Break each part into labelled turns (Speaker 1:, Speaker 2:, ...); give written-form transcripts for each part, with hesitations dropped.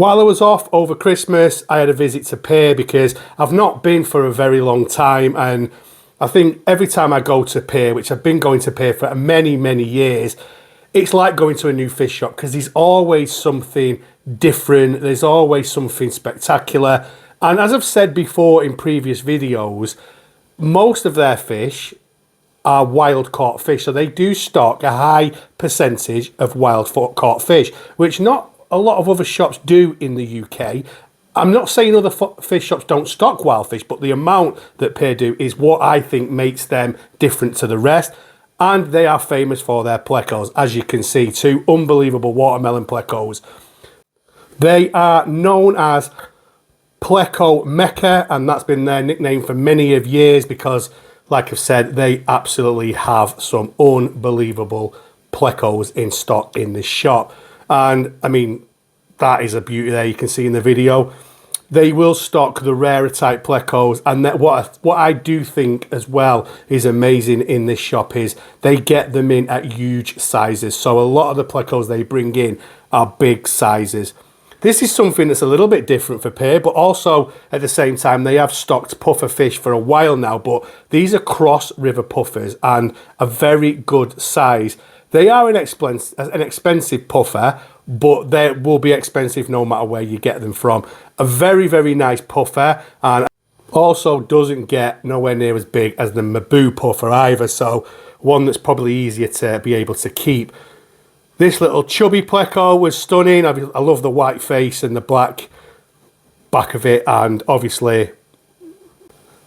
Speaker 1: While I was off over Christmas, I had a visit to Pier because I've not been for a very long time, and I think every time I go to Pier, which I've been going to Pier for many, many years, it's like going to a new fish shop because there's always something different, there's always something spectacular. And as I've said before in previous videos, most of their fish are wild caught fish, so they do stock a high percentage of wild caught fish, which not a lot of other shops do in the UK. I'm not saying other fish shops don't stock wild fish, but the amount that Pier do is what I think makes them different to the rest. And they are famous for their plecos, as you can see, two unbelievable watermelon plecos. They are known as Pleco Mecca, and that's been their nickname for many of years because, like I've said, they absolutely have some unbelievable plecos in stock in this shop. And I mean, that is a beauty there, you can see in the video. They will stock the rarer type plecos, and that what I do think as well is amazing in this shop is they get them in at huge sizes. So a lot of the plecos they bring in are big sizes. This is something that's a little bit different for Pier, but also at the same time they have stocked puffer fish for a while now, but these are cross river puffers and a very good size. They are an expensive puffer, but they will be expensive no matter where you get them from. A very, very nice puffer, and also doesn't get nowhere near as big as the Maboo puffer either, so one that's probably easier to be able to keep. This little chubby pleco was stunning. I love the white face and the black back of it, and obviously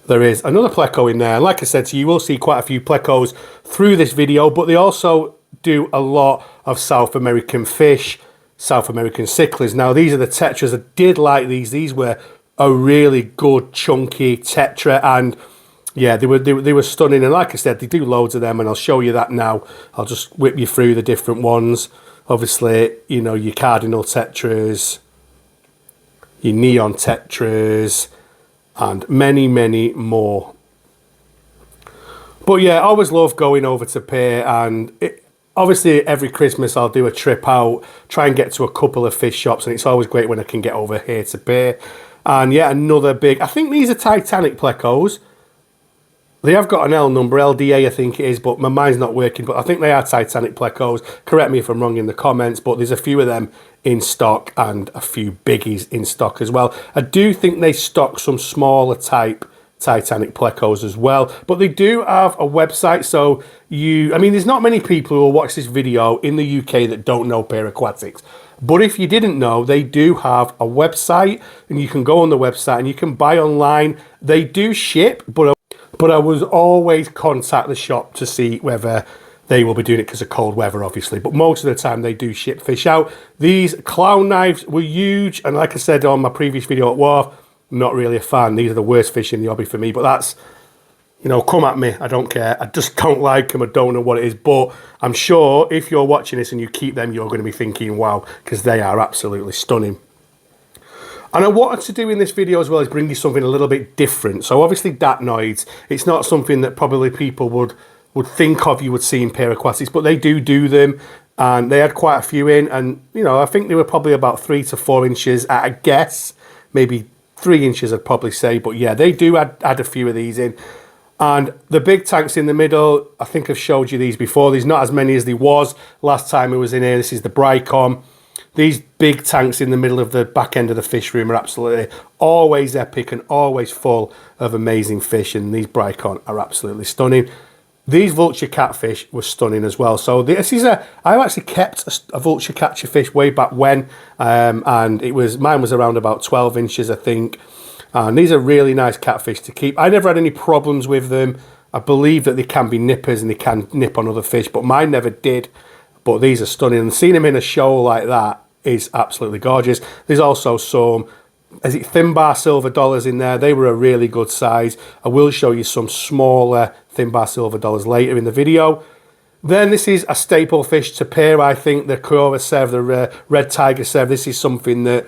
Speaker 1: there is another pleco in there. Like I said to you, you will see quite a few plecos through this video, but they also do a lot of South American fish, South American cichlers. Now these are the tetras. I did like these. These were a really good chunky tetra, and yeah, they were stunning. And like I said, they do loads of them, and I'll show you that now. I'll just whip you through the different ones. Obviously, you know, your cardinal tetras, your neon tetras, and many, many more. But yeah, I always love going over to Pier, and obviously every Christmas I'll do a trip out, try and get to a couple of fish shops, and it's always great when I can get over here to Pier. And yeah, another big, I think these are Titanic plecos. They have got an L number, LDA I think it is, but my mind's not working, but I think they are Titanic plecos. Correct me if I'm wrong in the comments, but there's a few of them in stock and a few biggies in stock as well. I do think they stock some smaller type Titanic plecos as well, but they do have a website, so I mean, there's not many people who will watch this video in the UK that don't know Pier Aquatics. But if you didn't know, they do have a website, and you can go on the website and you can buy online. They do ship, but I would always contact the shop to see whether they will be doing it because of cold weather, obviously. But most of the time, they do ship fish out. These clown knives were huge, and like I said on my previous video at Wharf, not really a fan. These are the worst fish in the hobby for me, but that's, you know, come at me. I don't care. I just don't like them. I don't know what it is, but I'm sure if you're watching this and you keep them, you're going to be thinking, wow, because they are absolutely stunning. And I wanted to do in this video as well is bring you something a little bit different. So obviously datnoids, it's not something that probably people would think of, you would see in Pier Aquatics, but they do them, and they had quite a few in, and you know, I think they were probably about 3 to 4 inches at a guess, maybe 3 inches I'd probably say, but yeah, they do add a few of these in. And the big tanks in the middle, I think I've showed you these before. There's not as many as there was last time I was in here. This is the Brycom. These big tanks in the middle of the back end of the fish room are absolutely always epic and always full of amazing fish, and these Brycom are absolutely stunning. These vulture catfish were stunning as well. So this is I actually kept a vulture catcher fish way back when, and mine was around about 12 inches, I think. And these are really nice catfish to keep. I never had any problems with them. I believe that they can be nippers and they can nip on other fish, but mine never did. But these are stunning, and seeing them in a show like that is absolutely gorgeous. There's also some, is it thin bar silver dollars in there? They were a really good size. I will show you some smaller thin bar silver dollars later in the video. Then this is a staple fish to Pier, I think, the Kora Sev, the red tiger Sev. This is something that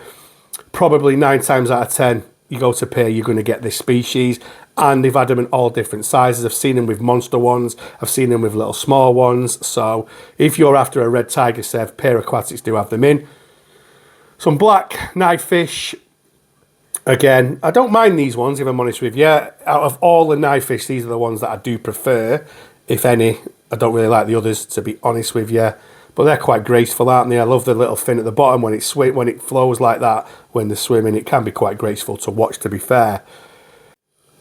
Speaker 1: probably 9 times out of 10, you go to Pier, you're going to get this species. And they've had them in all different sizes. I've seen them with monster ones. I've seen them with little small ones. So if you're after a red tiger Sev, Pier Aquatics do have them in. Some black knife fish. Again, I don't mind these ones, if I'm honest with you. Out of all the knife fish, these are the ones that I do prefer, if any. I don't really like the others, to be honest with you. But they're quite graceful, aren't they? I love the little fin at the bottom when it flows like that when they're swimming. It can be quite graceful to watch, to be fair.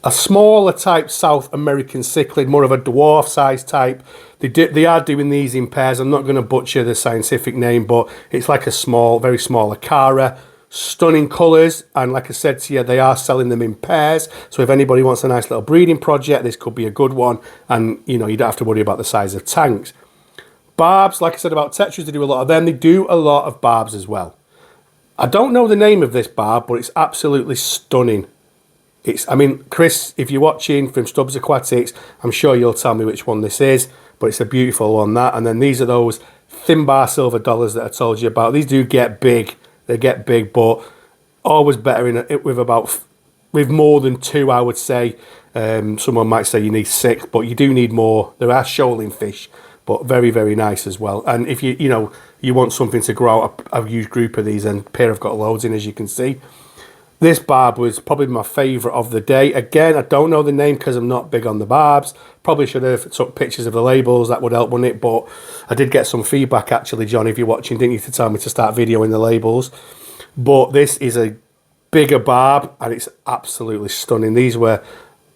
Speaker 1: A smaller type South American cichlid, more of a dwarf size type. They are doing these in pairs. I'm not going to butcher the scientific name, but it's like a small, very small Acara. Stunning colours, and like I said to you, they are selling them in pairs. So if anybody wants a nice little breeding project, this could be a good one. And you know, you don't have to worry about the size of tanks. Barbs, like I said about tetras, they do a lot of them. They do a lot of barbs as well. I don't know the name of this barb, but it's absolutely stunning. I mean, Chris, if you're watching from Stubbs Aquatics, I'm sure you'll tell me which one this is, but it's a beautiful one, that. And then these are those thin bar silver dollars that I told you about. These do get big. They get big, but always better with more than 2, I would say. Someone might say you need 6, but you do need more. There are shoaling fish, but very, very nice as well. And if you want something to grow out a huge group of these, and Pier have got loads in, as you can see. This barb was probably my favourite of the day. Again, I don't know the name because I'm not big on the barbs. Probably should have took pictures of the labels. That would help, wouldn't it? But I did get some feedback, actually, John, if you're watching, didn't you, to tell me to start videoing the labels. But this is a bigger barb, and it's absolutely stunning. These were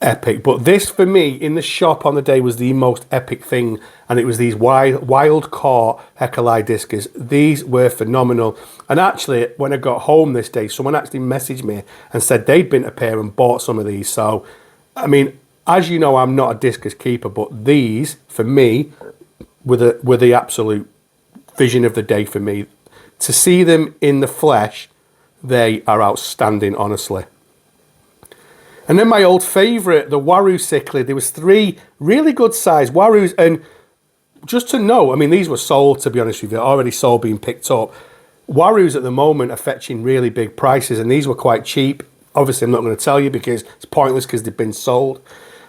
Speaker 1: epic. But this, for me, in the shop on the day, was the most epic thing. And it was these wild caught Echolidiscus. These were phenomenal. And actually, when I got home this day, someone actually messaged me and said they'd been to Pier and bought some of these. So, I mean, as you know, I'm not a discus keeper, but these, for me, were the absolute vision of the day for me. To see them in the flesh, they are outstanding, honestly. And then my old favourite, the Waru cichlid. There was 3 really good sized Warus. And just to know, I mean, these were sold, to be honest with you, already sold, being picked up. Warus at the moment are fetching really big prices, and these were quite cheap. Obviously, I'm not going to tell you because it's pointless because they've been sold.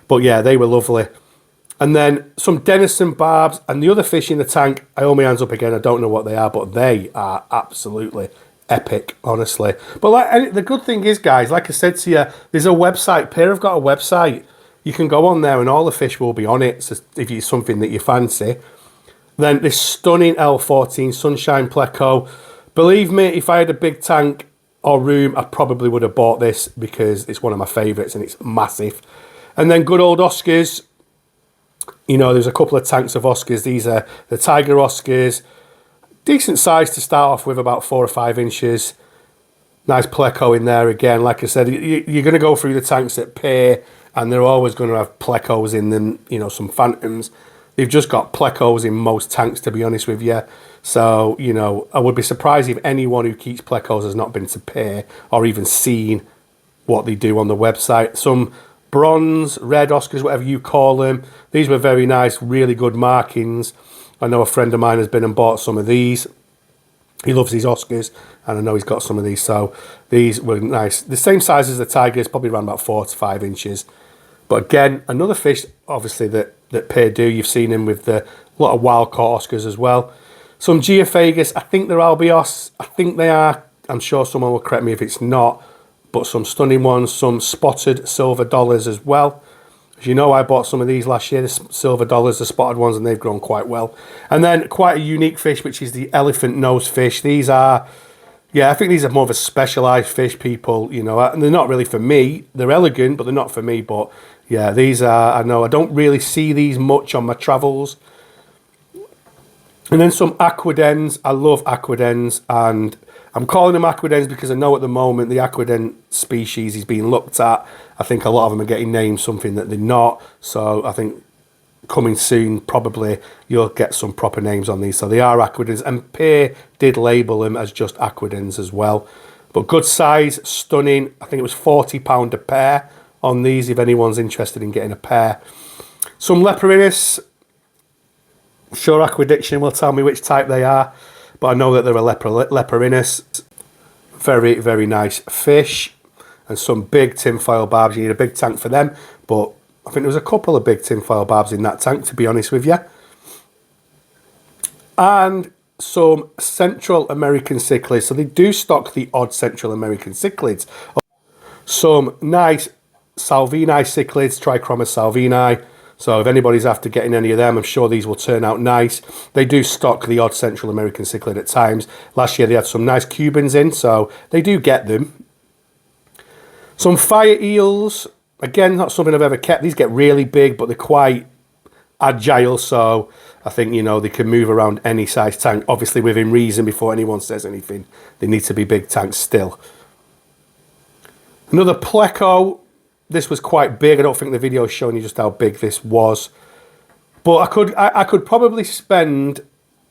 Speaker 1: But yeah, they were lovely. And then some Denison barbs, and the other fish in the tank, I hold my hands up again, I don't know what they are, but they are absolutely epic, honestly. But the good thing is, guys, like I said to you, there's a website. Pier have got a website. You can go on there and all the fish will be on it. So if it's something that you fancy. Then this stunning L14 Sunshine Pleco. Believe me, if I had a big tank or room, I probably would have bought this because it's one of my favourites and it's massive. And then good old Oscars. You know, there's a couple of tanks of Oscars. These are the Tiger Oscars. Decent size to start off with, about 4 or 5 inches. Nice Pleco in there again. Like I said, you're going to go through the tanks at Pier, and they're always going to have Plecos in them, you know, some Phantoms. They've just got Plecos in most tanks, to be honest with you. So, you know, I would be surprised if anyone who keeps Plecos has not been to Pier or even seen what they do on the website. Some bronze, red Oscars, whatever you call them. These were very nice, really good markings. I know a friend of mine has been and bought some of these. He loves these Oscars, and I know he's got some of these, so these were nice. The same size as the Tigers, probably around about 4 to 5 inches. But again, another fish, obviously, that Pier do. You've seen him with a lot of wild-caught Oscars as well. Some Geophagus, I think they're albios. I think they are. I'm sure someone will correct me if it's not. But some stunning ones, some spotted silver dollars as well. As you know, I bought some of these last year, the silver dollars, the spotted ones, and they've grown quite well. And then quite a unique fish, which is the elephant nose fish. These are, yeah, I think these are more of a specialised fish, people, you know, and they're not really for me. They're elegant, but they're not for me. But yeah, these are, I know, I don't really see these much on my travels. And then some aquadens. I love aquadens, and I'm calling them aquadens because I know at the moment the aquaden species is being looked at. I think a lot of them are getting named something that they're not. So I think coming soon, probably you'll get some proper names on these. So they are aquadens, and Pier did label them as just aquadens as well. But good size, stunning. I think it was £40 a pair on these if anyone's interested in getting a pair. Some Leperinus. I'm sure Aquadiction will tell me which type they are, but I know that they're a Leperinus. Very, very nice fish. And some big tinfoil barbs. You need a big tank for them, but I think there was a couple of big tinfoil barbs in that tank, to be honest with you. And some Central American cichlids. So they do stock the odd Central American cichlids. Some nice Salvini cichlids, Trichromis salvini. So if anybody's after getting any of them, I'm sure these will turn out nice. They do stock the odd Central American cichlid at times. Last year they had some nice Cubans in, so they do get them. Some fire eels. Again, not something I've ever kept. These get really big, but they're quite agile, so I think, you know, they can move around any size tank, obviously within reason before anyone says anything. They need to be big tanks still. Another pleco. This was quite big. I don't think the video is showing you just how big this was. But I could probably spend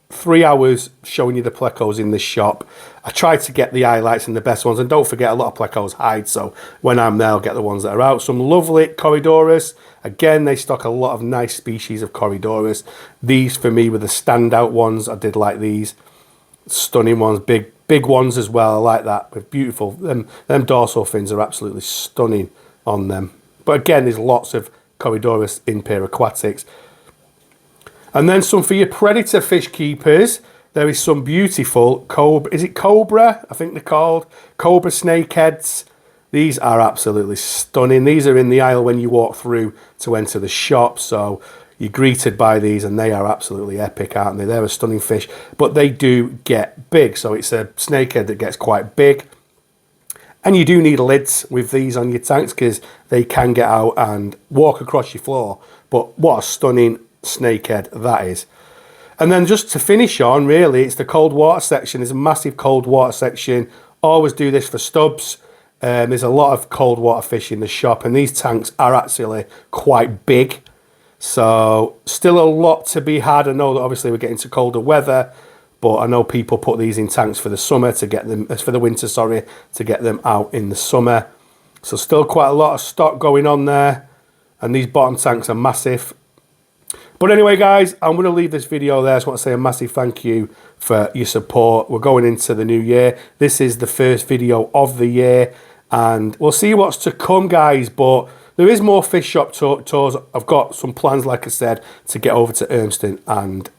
Speaker 1: 3 hours showing you the plecos in this shop. I tried to get the highlights and the best ones. And don't forget, a lot of plecos hide. So when I'm there, I'll get the ones that are out. Some lovely Corydorus. Again, they stock a lot of nice species of Corydorus. These, for me, were the standout ones. I did like these. Stunning ones. Big ones as well. I like that. With beautiful. Them dorsal fins are absolutely stunning on them. But again, there's lots of Corydorus in Pier Aquatics. And then some for your predator fish keepers. There is some beautiful cobra. Is it cobra? I think they're called cobra snakeheads. These are absolutely stunning. These are in the aisle when you walk through to enter the shop. So you're greeted by these, and they are absolutely epic, aren't they? They're a stunning fish, but they do get big. So it's a snakehead that gets quite big. And you do need lids with these on your tanks because they can get out and walk across your floor. But what a stunning snakehead that is. And then just to finish on, really, it's the cold water section. There's a massive cold water section. Always do this for stubs. There's a lot of cold water fish in the shop, and these tanks are actually quite big. So still a lot to be had. I know that obviously we're getting to colder weather, but I know people put these in tanks for the summer to get them, for the winter, sorry, to get them out in the summer. So still quite a lot of stock going on there. And these bottom tanks are massive. But anyway, guys, I'm going to leave this video there. I just want to say a massive thank you for your support. We're going into the new year. This is the first video of the year. And we'll see what's to come, guys. But there is more fish shop tours. I've got some plans, like I said, to get over to Urmston and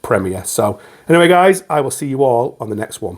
Speaker 1: Premier. So anyway, guys, I will see you all on the next one.